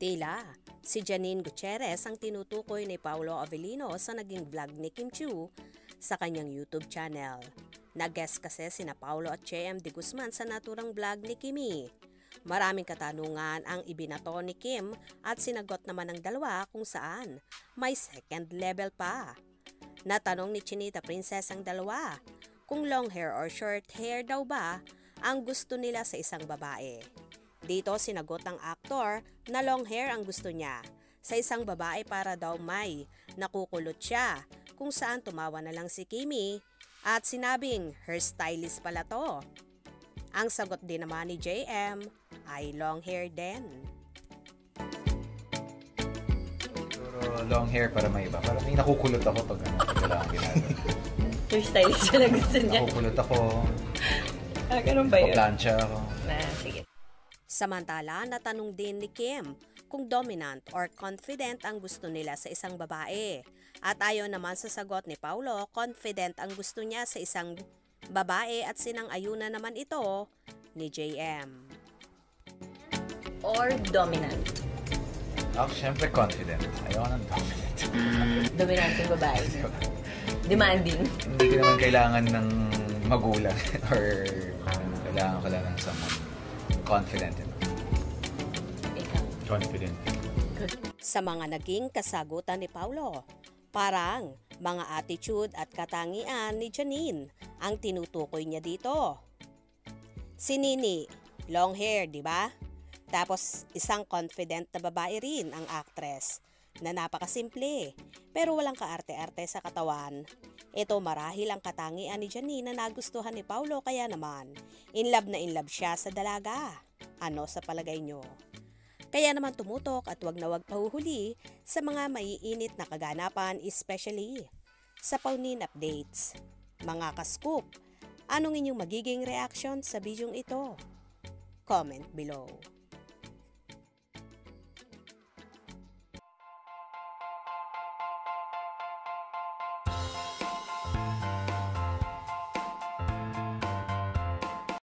Tila, si Janine Gutierrez ang tinutukoy ni Paolo Avellino sa naging vlog ni Kim Chiu sa kanyang YouTube channel. Nag-guest kasi sina Paolo at JM De Guzman sa naturang vlog ni Kimi. Maraming katanungan ang ibinato ni Kim at sinagot naman ng dalawa kung saan may second level pa. Natanong ni Chinita Princess ang dalawa kung long hair or short hair daw ba ang gusto nila sa isang babae. Dito sinagot ng aktor na long hair ang gusto niya sa isang babae para daw may nakukulot siya, kung saan tumawa na lang si Kimi at sinabing hairstylist pala to. Ang sagot din naman ni JM ay long hair din. Siguro long hair para may iba. Para may nakukulot ako pag kailangan ginagawa. Hairstylist siya na gusto niya. Nakukulot ako. Ganun ba yun? Paplansya ako. Sige. Samantala, natanong din ni Kim kung dominant or confident ang gusto nila sa isang babae. At ayon naman sa sagot ni Paolo, confident ang gusto niya sa isang babae at sinang-ayunan naman ito ni JM. Or dominant? Ako syempre confident. Ayaw ng dominant. Dominant yung babae. Demanding? Hindi ko naman kailangan ng magulang or kailangan ko lang ng someone confident. Ikaw? Confident. Good. Sa mga naging kasagutan ni Paolo, parang mga attitude at katangian ni Janine ang tinutukoy niya dito. Si Nini, long hair, di ba? Tapos isang confident na babae rin ang actress na napakasimple pero walang kaarte-arte sa katawan. Ito marahil ang katangian ni Janine na nagustuhan ni Paolo, kaya naman in love siya sa dalaga. Ano sa palagay nyo? Kaya naman tumutok at wag na wag pahuhuli sa mga maiinit na kaganapan, especially sa Paunin updates. Mga ka-scoop, anong inyong magiging reaction sa bidyong ito? Comment below.